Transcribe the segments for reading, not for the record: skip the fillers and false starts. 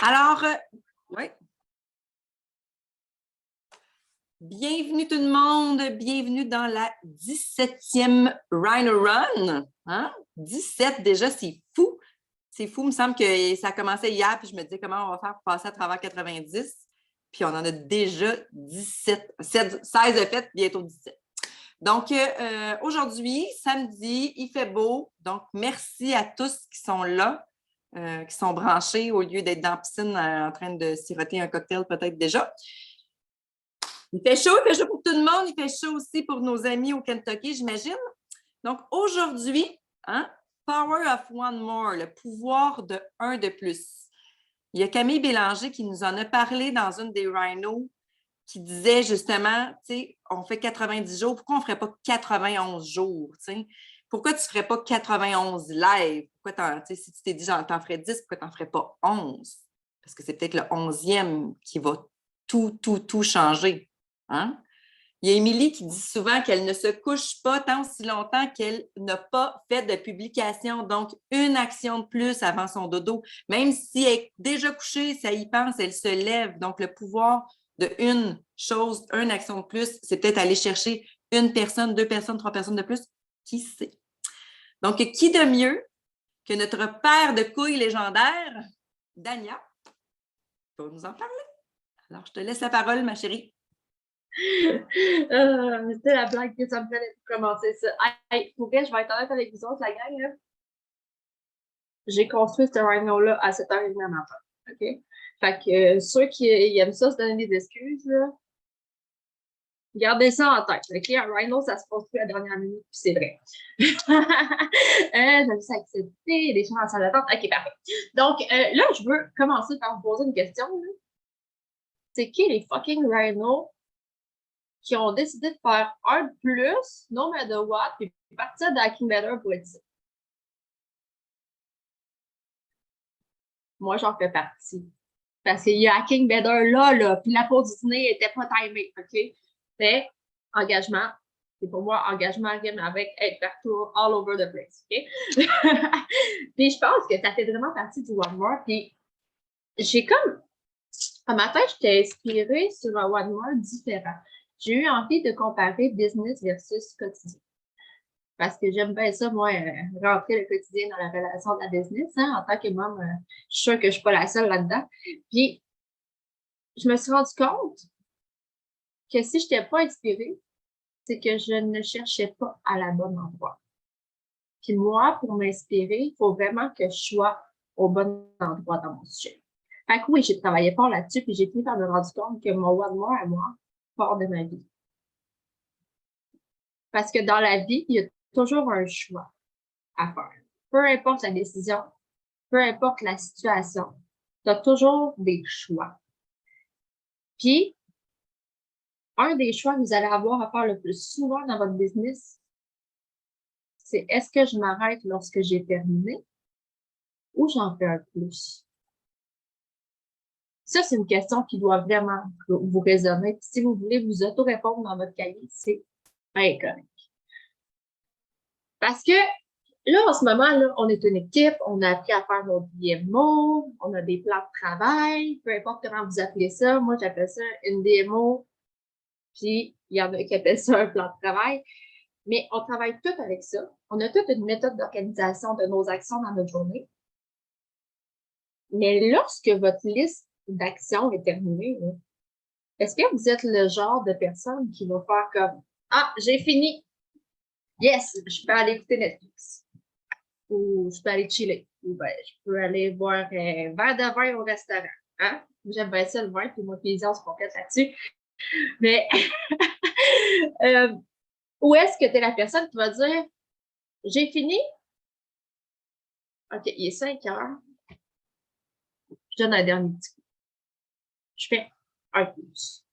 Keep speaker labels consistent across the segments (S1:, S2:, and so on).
S1: Alors, ouais. Bienvenue tout le monde, bienvenue dans la 17e Rhino Run. Hein? 17 déjà, c'est fou. C'est fou, il me semble que ça a commencé hier, puis je me disais comment on va faire pour passer à travers 90. Puis on en a déjà 17, 16 de fait, bientôt 17. Donc, aujourd'hui, samedi, il fait beau. Donc, merci à tous qui sont là, qui sont branchés au lieu d'être dans la piscine en train de siroter un cocktail peut-être déjà. Il fait chaud pour tout le monde. Il fait chaud aussi pour nos amis au Kentucky, j'imagine. Donc, aujourd'hui, hein, Power of One More, le pouvoir de un de plus. Il y a Camille Bélanger qui nous en a parlé dans une des Rhinos qui disait justement, tu sais, on fait 90 jours, pourquoi on ne ferait pas 91 jours, tu sais? Pourquoi tu ne ferais pas 91 lives? Pourquoi si tu t'es dit, t'en ferais 10, pourquoi tu n'en ferais pas 11? Parce que c'est peut-être le 11e qui va tout changer. Hein? Il y a Émilie qui dit souvent qu'elle ne se couche pas tant aussi longtemps qu'elle n'a pas fait de publication. Donc, une action de plus avant son dodo. Même si elle est déjà couchée, si elle y pense, elle se lève. Donc, le pouvoir de une chose, une action de plus, c'est peut-être aller chercher une personne, 2 personnes, 3 personnes de plus. Qui sait? Donc, qui de mieux que notre père de couilles légendaire, Dania, pour nous en parler? Alors, je te laisse la parole, ma chérie.
S2: C'était la blague que ça me fait pour commencer ça. Hey, pour vrai, je vais être honnête avec vous autres, la gang. Là. J'ai construit ce rhino-là à 7h30 matin. OK? Fait que ceux qui aiment ça se donner des excuses, là, gardez ça en tête. OK? Un rhino, ça se construit à la dernière minute, puis c'est vrai. J'aime ça accepter des choses en salle d'attente. OK, parfait. Donc, là, je veux commencer par vous poser une question. C'est qui les fucking rhinos qui ont décidé de faire un de plus, no matter what, puis partir de Hacking Better pour être ça. Moi, j'en fais partie. Parce qu'il y a Hacking Better là, puis la pause du dîner n'était pas timée, OK? C'est engagement. C'est pour moi, engagement rime avec être partout, all over the place, OK? Puis je pense que ça fait vraiment partie du One More. Puis j'ai comme, un matin, j'étais inspirée sur un One More différent. J'ai eu envie de comparer business versus quotidien. Parce que j'aime bien ça, moi, rentrer le quotidien dans la relation de la business. Hein, en tant que membre, je suis sûre que je ne suis pas la seule là-dedans. Puis, je me suis rendu compte que si je n'étais pas inspirée, c'est que je ne cherchais pas à la bonne endroit. Puis moi, pour m'inspirer, il faut vraiment que je sois au bon endroit dans mon sujet. Fait que oui, j'ai travaillé fort là-dessus, puis j'ai fini par me rendre compte que mon one more à moi, part de ma vie. Parce que dans la vie, il y a toujours un choix à faire. Peu importe la décision, peu importe la situation, tu as toujours des choix. Puis, un des choix que vous allez avoir à faire le plus souvent dans votre business, c'est est-ce que je m'arrête lorsque j'ai terminé ou j'en fais un plus? Ça, c'est une question qui doit vraiment vous résonner. Puis si vous voulez vous auto-répondre dans votre cahier, c'est bien correct. Parce que là, en ce moment, là, on est une équipe, on a appris à faire nos DMO, on a des plans de travail, peu importe comment vous appelez ça. Moi, j'appelle ça une DMO, puis il y en a qui appellent ça un plan de travail. Mais on travaille tout avec ça. On a toute une méthode d'organisation de nos actions dans notre journée. Mais lorsque votre liste d'actions est terminée, est-ce que vous êtes le genre de personne qui va faire comme « Ah, j'ai fini! Yes, je peux aller écouter Netflix. » Ou je peux aller chiller. Ou ben, je peux aller boire un verre de vin au restaurant. Hein? J'aime bien ça le vin, puis moi, puis on se complète là-dessus. Mais où est-ce que tu es la personne qui va dire j'ai fini? OK, il est 5 heures. Je donne un dernier petit coup. Je fais un plus.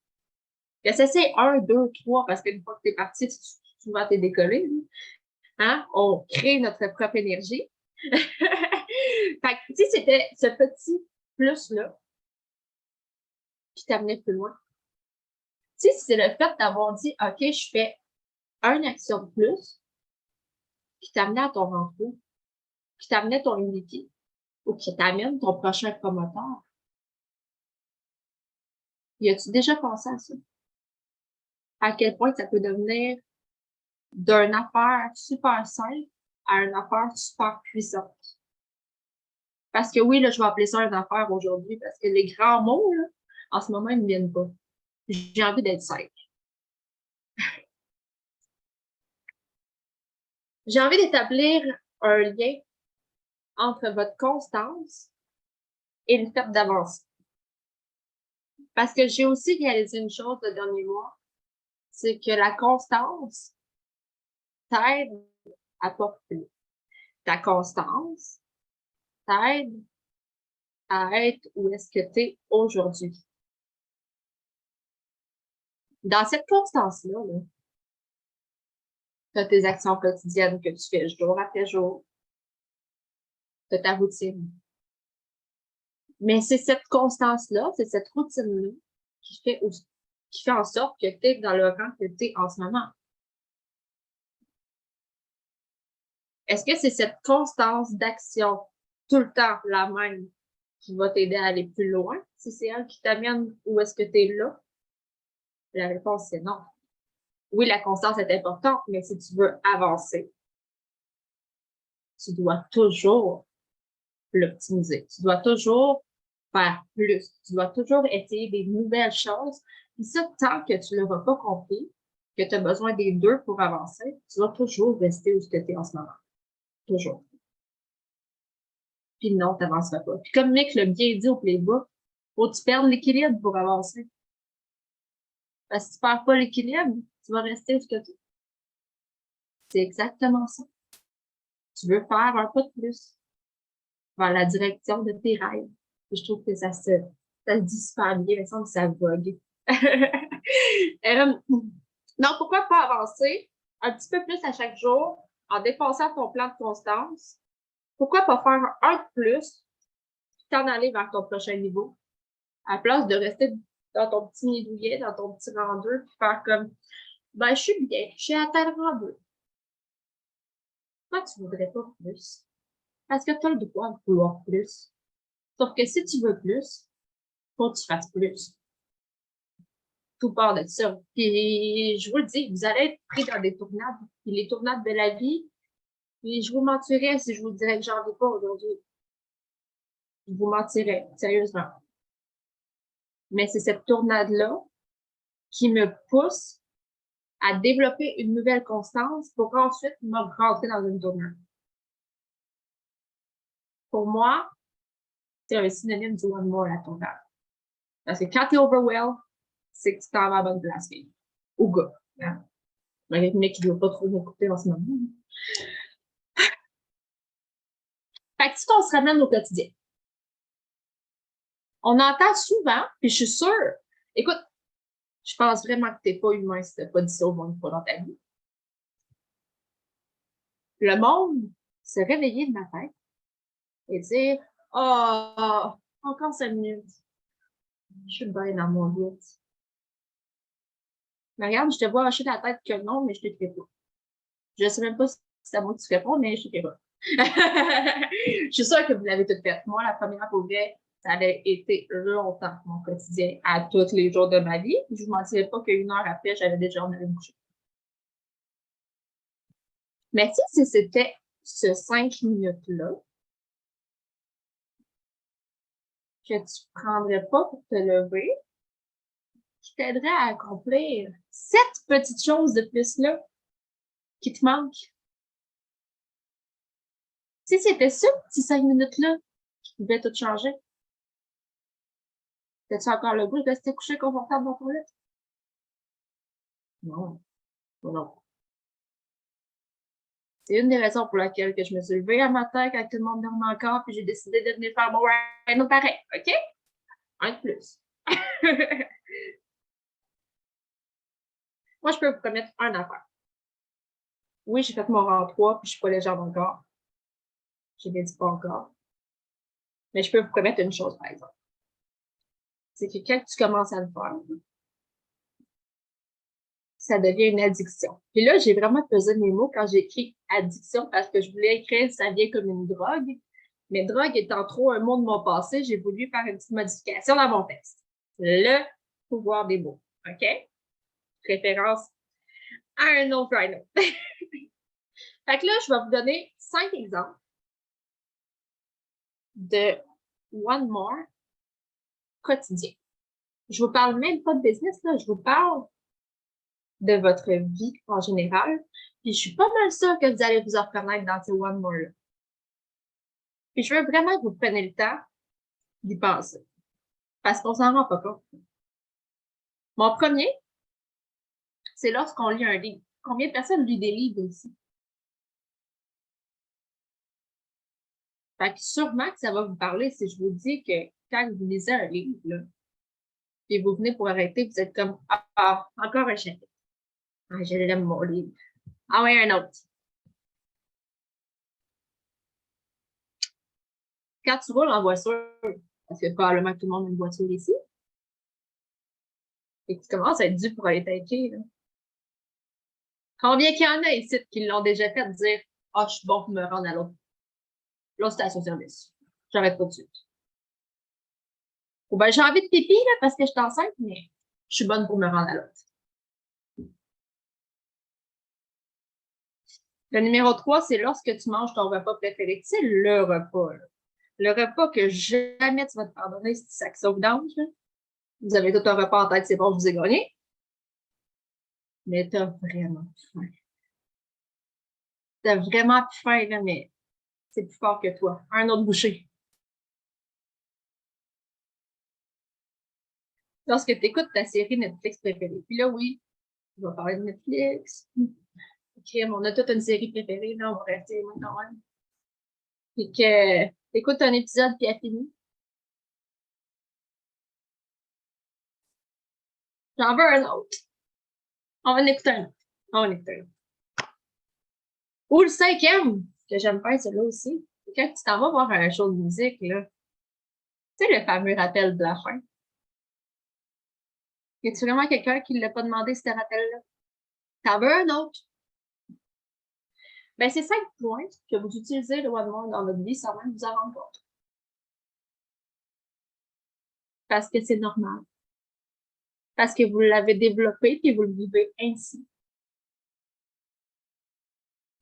S2: Puis ça, c'est 1, 2, 3, parce qu'une fois que tu es parti, souvent tu es décollé. Hein? On crée notre propre énergie. Fait que, tu sais, c'était ce petit plus-là qui t'amenait plus loin. Tu sais, c'est le fait d'avoir dit, OK, je fais une action de plus qui t'amenait à ton rentrée, qui t'amenait ton unité ou qui t'amène ton prochain promoteur. Y as-tu déjà pensé à ça? À quel point ça peut devenir d'une affaire super simple à une affaire super puissante? Parce que oui, là, je vais appeler ça une affaire aujourd'hui parce que les grands mots, là, en ce moment, ils ne viennent pas. J'ai envie d'être simple. J'ai envie d'établir un lien entre votre constance et le fait d'avancer. Parce que j'ai aussi réalisé une chose le dernier mois, c'est que la constance t'aide à porter. Ta constance t'aide à être où est-ce que tu es aujourd'hui. Dans cette constance-là, tu as tes actions quotidiennes que tu fais jour après jour. Tu as ta routine. Mais c'est cette constance-là, c'est cette routine-là qui fait en sorte que tu es dans le rang que tu es en ce moment. Est-ce que c'est cette constance d'action tout le temps la même qui va t'aider à aller plus loin? Si c'est elle qui t'amène où est-ce que tu es là? La réponse, c'est non. Oui, la constance est importante, mais si tu veux avancer, tu dois toujours l'optimiser. Tu dois toujours faire plus. Tu dois toujours essayer des nouvelles choses. Puis ça, tant que tu l'auras pas compris, que tu as besoin des deux pour avancer, tu vas toujours rester où tu es en ce moment. Toujours. Puis non, tu n'avanceras pas. Puis comme Mick l'a bien dit au playbook, faut que tu perdes l'équilibre pour avancer. Parce que si tu perds pas l'équilibre, tu vas rester où tu es. C'est exactement ça. Tu veux faire un pas de plus vers la direction de tes rêves. Et je trouve que ça se dit super bien, il me semble que ça vogue. Non, pourquoi pas avancer un petit peu plus à chaque jour en dépensant ton plan de constance? Pourquoi pas faire un de plus puis t'en aller vers ton prochain niveau? À la place de rester dans ton petit nid douillet, dans ton petit rang 2, puis faire comme, ben, je suis bien, j'ai atteint le rang 2. Pourquoi tu voudrais pas plus? Parce que tu as le droit de vouloir plus. Sauf que si tu veux plus, faut que tu fasses plus. Tout part de ça. Puis, je vous le dis, vous allez être pris dans des tournades. Puis les tournades de la vie, puis je vous mentirais si je vous dirais que j'en veux pas aujourd'hui. Je vous mentirais, sérieusement. Mais c'est cette tournade-là qui me pousse à développer une nouvelle constance pour ensuite me rentrer dans une tournade. Pour moi, c'est un synonyme du one more, la tournade. Parce que quand t'es overwhelmed, c'est que tu t'en vas à la bonne place, fille. Ou gars. Hein? Malgré le mec qui ne veut pas trop m'écouter en ce moment. Fait que si on se ramène au quotidien, on entend souvent, puis je suis sûre, écoute, je pense vraiment que t'es pas humain si t'as pas dit ça au moins une fois dans ta vie. Le monde se réveiller de matin et dire « Oh, encore 5 minutes. Je suis bien dans mon lit. » Mais regarde, je te vois hocher la tête que non, mais je te fais pas. Je sais même pas si c'est à moi que tu réponds, mais je te fais pas. Je suis sûre que vous l'avez toutes fait. Moi, la première pour vrai, ça avait été longtemps mon quotidien, à tous les jours de ma vie. Je vous mentirais pas qu'une heure après, j'avais déjà envie de me coucher. Mais si c'était ce 5 minutes-là, que tu prendrais pas pour te lever, qui t'aiderait à accomplir cette petite chose de plus-là qui te manque. Si c'était ce petit 5 minutes-là qui pouvait tout changer, t'as-tu encore le goût de rester couché confortable dans ton lit? Non, non. C'est une des raisons pour laquelle que je me suis levée un matin quand tout le monde dormait encore, puis j'ai décidé de venir faire mon ride pareil, OK? Un de plus. Moi, je peux vous promettre une affaire. Oui, j'ai fait mon rang 3, puis je suis pas légère encore. Je l'ai dit pas encore. Mais je peux vous promettre une chose, par exemple. C'est que quand tu commences à le faire, ça devient une addiction. Puis là, j'ai vraiment pesé mes mots quand j'ai écrit addiction parce que je voulais écrire ça vient comme une drogue. Mais drogue étant trop un mot de mon passé, j'ai voulu faire une petite modification dans mon texte. Le pouvoir des mots. OK? Référence à un autre rhino. Fait que là, je vais vous donner 5 exemples de One More quotidien. Je vous parle même pas de business, là. Je vous parle de votre vie en général. Puis je suis pas mal sûre que vous allez vous en reconnaître dans ces One More-là. Puis je veux vraiment que vous preniez le temps d'y penser. Parce qu'on s'en rend pas compte. Mon premier, c'est lorsqu'on lit un livre. Combien de personnes lisent des livres ici? Fait que sûrement que ça va vous parler si je vous dis que quand vous lisez un livre, là, et vous venez pour arrêter, vous êtes comme Ah, encore un chapitre. Ah, je l'aime mon livre. Ah ouais, un autre. Quand tu roules en voiture, parce que probablement que tout le monde a une voiture ici, et que tu commences à être dû pour aller t'aider, là. Combien qu'il y en a ici qui l'ont déjà fait dire Ah, je suis bon pour me rendre à l'autre station-service. J'arrête pas de suite. Ou ben j'ai envie de pipi là, parce que je suis enceinte, mais je suis bonne pour me rendre à l'autre. Le numéro 3, c'est lorsque tu manges ton repas préféré. Tu sais, le repas. Là. Le repas que jamais tu vas te pardonner si tu sacs ça au vidange. Là. Vous avez tout un repas en tête, c'est bon, je vous ai gagné. Mais t'as vraiment faim. T'as vraiment faim, là, mais c'est plus fort que toi. Un autre bouchée. Lorsque tu écoutes ta série Netflix préférée. Puis là, oui, je vais parler de Netflix. OK, on a toute une série préférée, là, on va rester maintenant. Puis que t'écoutes un épisode puis elle finit. J'en veux un autre. On va en écouter un autre. On va en écouter un autre. Ou le 5e, que j'aime faire, celui-là aussi. C'est quand tu t'en vas voir un show de musique, là. Tu sais, le fameux rappel de la fin. Y a-tu vraiment quelqu'un qui ne l'a pas demandé, ce rappel-là? T'en veux un autre? Ben, c'est 5 points que vous utilisez le One More dans votre vie sans même vous en rendre compte. Parce que c'est normal. Parce que vous l'avez développé et vous le vivez ainsi.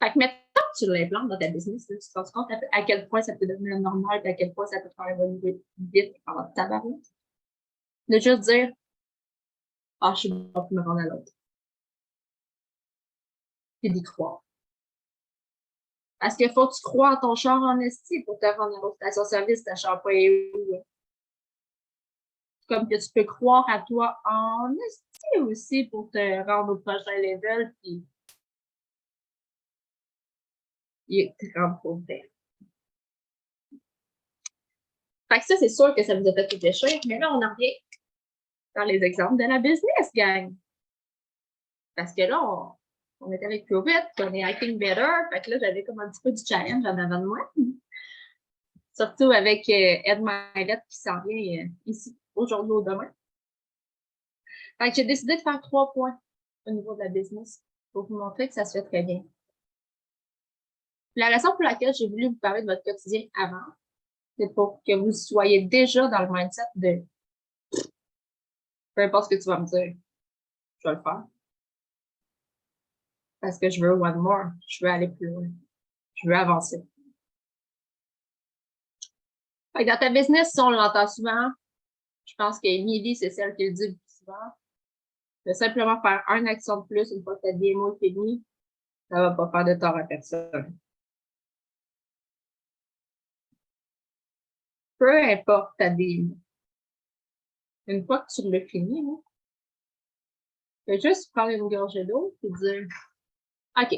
S2: Fait que maintenant que tu l'implantes dans ta business, là, tu te rends compte à quel point ça peut devenir normal et à quel point ça peut te faire évoluer vite pendant ta barrière. De juste dire Ah, je suis bon pour me rendre à l'autre. Puis d'y croire. Parce qu'il faut que tu crois en ton char en esti pour te rendre à l'autre station-service, ta char pas est où. Comme que tu peux croire à toi en esti aussi pour te rendre au prochain level, puis te rendre pour vrai. Fait que ça, c'est sûr que ça vous a fait réfléchir, mais là, on en revient dans les exemples de la business, gang. Parce que là, on est avec COVID, on est Hiking Better, fait que là, j'avais comme un petit peu du challenge en avant de moi. Surtout avec Ed Mylett qui s'en vient ici, aujourd'hui ou demain. Fait que j'ai décidé de faire 3 points au niveau de la business pour vous montrer que ça se fait très bien. La raison pour laquelle j'ai voulu vous parler de votre quotidien avant, c'est pour que vous soyez déjà dans le mindset de peu importe ce que tu vas me dire, je vais le faire. Parce que je veux one more, je veux aller plus loin, je veux avancer. Fait que dans ta business, si on l'entend souvent, je pense qu'Emily, c'est celle qui le dit le plus souvent. De simplement faire une action de plus une fois que ta démo est finie, ça va pas faire de tort à personne. Peu importe ta démo. Une fois que tu l'as fini, tu vas juste prendre une gorgée d'eau et dire OK,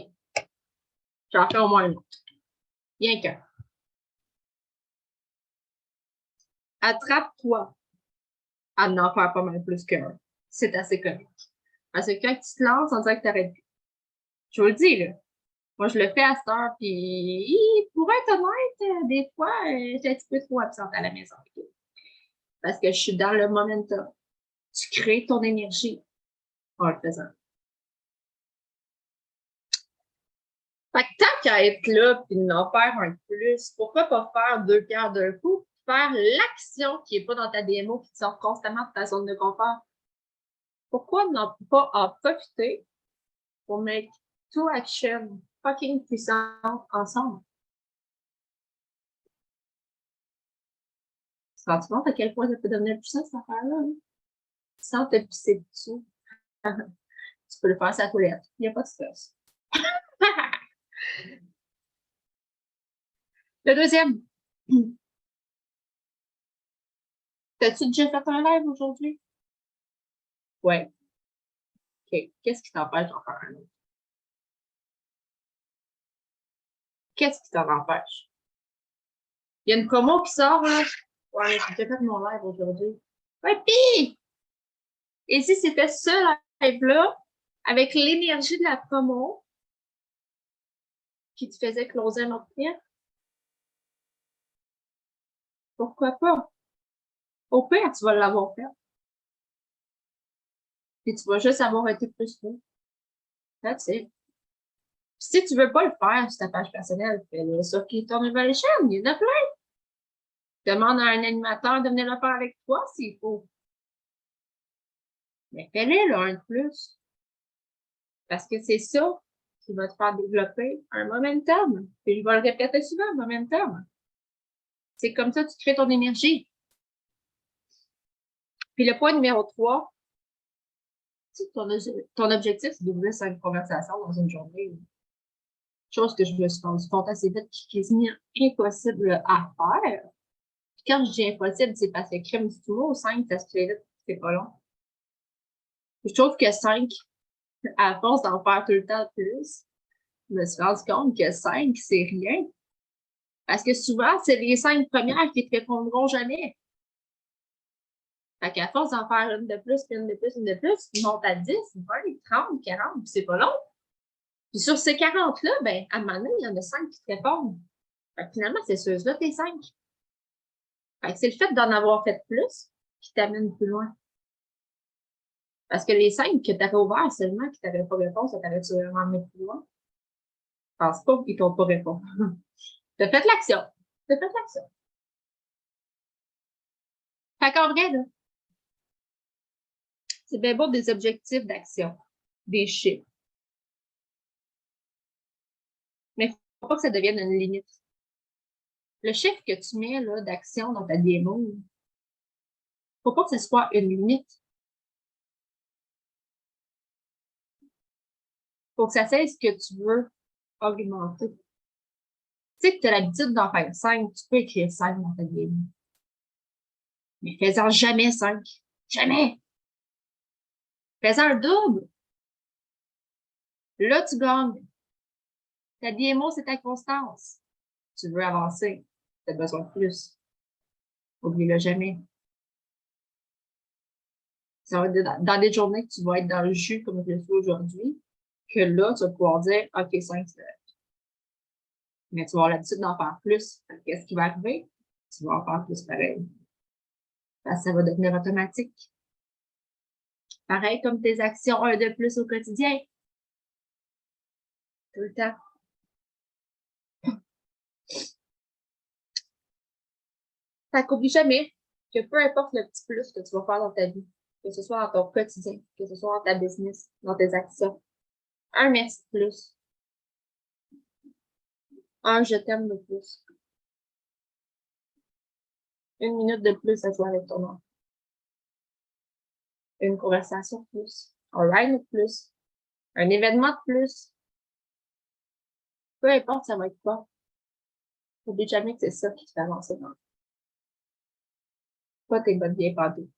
S2: j'en fais au moins une autre. Rien qu'un. Attrape-toi à n'en faire pas mal plus qu'un. C'est assez correct. Parce que quand tu te lances, on dirait que t'arrêtes plus. Je vous le dis, là. Moi, je le fais à cette heure, puis pour être honnête, des fois, j'étais un petit peu trop absente à la maison. Okay? Parce que je suis dans le momentum. Tu crées ton énergie en le faisant. Fait que tant qu'à être là puis d'en faire un plus, pourquoi pas faire 2 pierres d'un coup? Faire l'action qui n'est pas dans ta démo qui te sort constamment de ta zone de confort. Pourquoi ne pas en profiter pour make two actions fucking puissantes ensemble? Tu te rends compte à quel point ça peut devenir puissant, cette affaire-là? Hein? Sans te pisser dessus. Tu peux le faire à la toilette. Il n'y a pas de stress. Le deuxième. T'as-tu déjà fait un live aujourd'hui? Ouais. OK. Qu'est-ce qui t'empêche d'en faire un autre? Qu'est-ce qui t'en empêche? Il y a une promo qui sort, là. Ouais, j'ai fait mon live aujourd'hui. Ouais, pis! Et si c'était ce live-là, avec l'énergie de la promo, qui te faisait closer un autre client? Pourquoi pas? Au pire, tu vas l'avoir fait. Puis tu vas juste avoir été plus fou. That's it. Puis si tu veux pas le faire sur ta page personnelle, fais-le sur Keto Evolution. Il y en a plein. Demande à un animateur de venir le faire avec toi s'il faut. Mais fais-le, là, un de plus. Parce que c'est ça qui va te faire développer un momentum. Puis je vais le répéter souvent, momentum. C'est comme ça que tu crées ton énergie. Puis le point numéro 3, si ton objectif, c'est d'ouvrir 5 conversations dans une journée. Chose que je me suis rendu compte assez vite qui est quasiment impossible à faire. Puis quand je dis impossible, c'est parce que crème du tout 5, ça se fait vite, c'est pas long. Je trouve que 5, à force d'en faire tout le temps plus, je me suis rendu compte que 5, c'est rien. Parce que souvent, c'est les 5 premières qui te répondront jamais. Fait qu'à force d'en faire une de plus, puis une de plus, une de plus, tu montes à 10, 20, 30, 40, puis c'est pas long. Puis sur ces 40-là, ben, à un moment donné, il y en a 5 qui te répondent. Fait que finalement, c'est ceux-là, tes 5. Fait que c'est le fait d'en avoir fait plus qui t'amène plus loin. Parce que les 5 que tu avais ouverts seulement, qui t'avaient pas réponse, ça t'avait-tu vraiment amené plus loin? Je pense pas qu'ils t'ont pas répondu. T'as fait l'action. T'as fait l'action. Fait qu'en vrai, là, c'est bien beau des objectifs d'action, des chiffres. Mais il faut pas que ça devienne une limite. Le chiffre que tu mets là d'action dans ta démo, faut pas que ce soit une limite. Faut que ça cesse ce que tu veux augmenter. Tu sais que tu as l'habitude d'en faire 5, tu peux écrire 5 dans ta démo. Mais fais-en jamais 5. Jamais! Fais-en un double. Là, tu gagnes. Ta DMO, c'est ta constance. Tu veux avancer. Tu as besoin de plus. Oublie-le jamais. Ça va être dans des journées que tu vas être dans le jus comme je le suis aujourd'hui, que là, tu vas pouvoir dire, OK, 5, c'est correct. Mais tu vas avoir l'habitude d'en faire plus. Qu'est-ce qui va arriver? Tu vas en faire plus pareil. Parce que ça va devenir automatique. Pareil comme tes actions, un de plus au quotidien. Tout le temps. Fait qu'oublie jamais que peu importe le petit plus que tu vas faire dans ta vie, que ce soit dans ton quotidien, que ce soit dans ta business, dans tes actions, un merci de plus, un je t'aime de plus, une minute de plus à jouer avec ton enfant, une conversation de plus, un ride de plus, un événement de plus, peu importe ça va être quoi. N'oublie jamais que c'est ça qui te fait avancer dans le vie. Pas tes bonnes bien partout.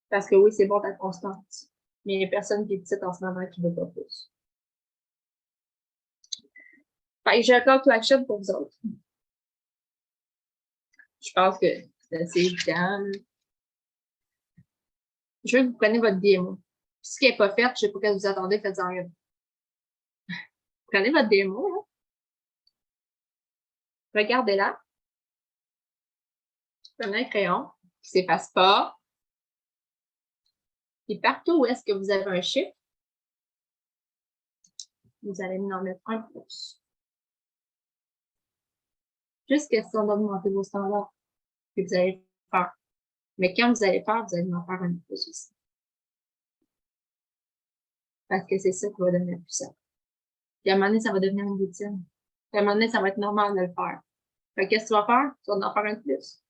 S2: Parce que oui, c'est bon ta constance, mais il y a personne qui est petite en ce moment qui veut pas plus. Fait que j'ai un call to action pour vous autres. Je pense que c'est assez évident. Je veux que vous preniez votre démo. Puis ce qui n'est pas fait, je ne sais pas ce que vous attendez, faites-en une. Prenez votre démo, là. Regardez-la. Prenez un crayon qui ne s'efface pas. Et partout où est-ce que vous avez un chiffre, vous allez en mettre un plus. Juste question d'augmenter vos standards que vous allez faire. Mais quand vous allez faire, vous allez en faire un plus aussi. Parce que c'est ça qui va devenir puissant. Puis à un moment donné, ça va devenir une routine. Puis à un moment donné, ça va être normal de le faire. Fait que qu'est-ce que tu vas faire? Tu vas en faire un de plus.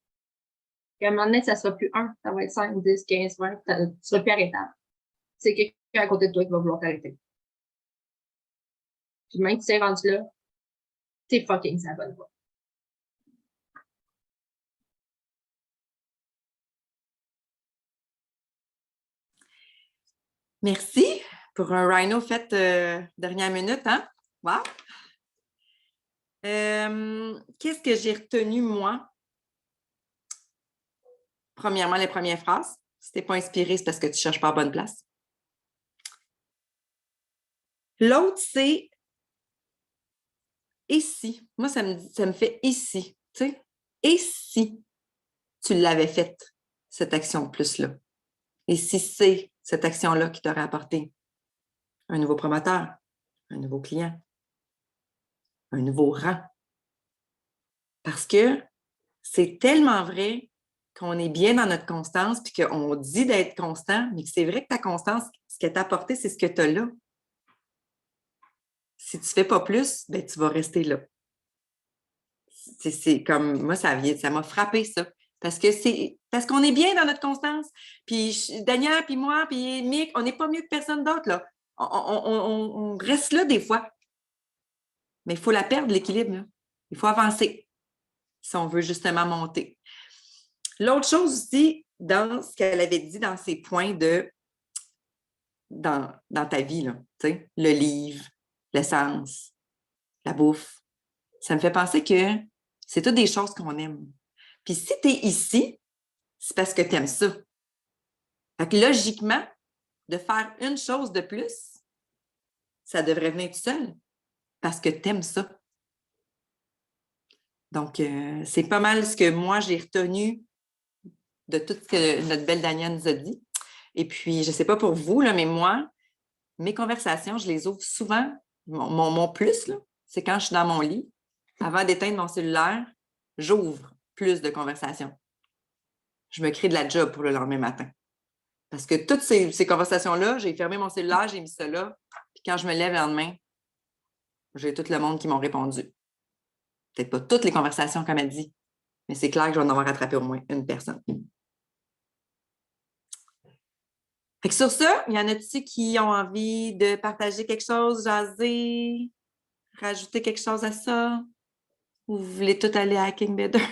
S2: Puis à un moment donné, ça sera plus 1, ça va être 5, 10, 15, 20, tu seras plus arrêtable. C'est quelqu'un à côté de toi qui va vouloir t'arrêter. Puis même si tu es rendu là, t'es fucking ça bonne voie.
S1: Merci pour un rhino fait dernière minute, hein? Wow! Qu'est-ce que j'ai retenu, moi? Premièrement, les premières phrases. Si tu n'es pas inspiré, c'est parce que tu ne cherches pas à bonne place. L'autre, c'est « et si ». Moi, ça me fait « et si ». Tu sais? Et si tu l'avais faite, cette action de plus-là? Et si c'est cette action-là qui t'aurait apporté un nouveau promoteur, un nouveau client, un nouveau rang? Parce que c'est tellement vrai qu'on est bien dans notre constance puis qu'on dit d'être constant, mais que c'est vrai que ta constance, ce qu'elle t'a apporté, c'est ce que tu as là. Si tu ne fais pas plus, ben, tu vas rester là. C'est comme, moi, ça m'a frappé, ça. Parce qu'on est bien dans notre constance. Puis Daniel, puis moi, puis Mick, on n'est pas mieux que personne d'autre, là. On reste là des fois. Mais il faut la perdre, l'équilibre, là. Il faut avancer si on veut justement monter. L'autre chose aussi, dans ce qu'elle avait dit dans ses points dans ta vie, là, le livre, l'essence, la bouffe, ça me fait penser que c'est toutes des choses qu'on aime. Puis si tu es ici, c'est parce que tu aimes ça. Fait que logiquement, de faire une chose de plus, ça devrait venir tout seul parce que tu aimes ça. Donc, c'est pas mal ce que moi, j'ai retenu de tout ce que notre belle Danielle nous a dit. Et puis, je ne sais pas pour vous, là, mais moi, mes conversations, je les ouvre souvent. Mon plus, là, c'est quand je suis dans mon lit, avant d'éteindre mon cellulaire, j'ouvre plus de conversations. Je me crée de la job pour le lendemain matin. Parce que toutes ces conversations-là, j'ai fermé mon cellulaire, j'ai mis ça là. Puis quand je me lève le lendemain, j'ai tout le monde qui m'ont répondu. Peut-être pas toutes les conversations comme elle dit, mais c'est clair que je vais en avoir rattrapé au moins une personne. Fait que sur ça, il y en a-tu qui ont envie de partager quelque chose, jaser, rajouter quelque chose à ça? Ou vous voulez tout aller à Hacking Better?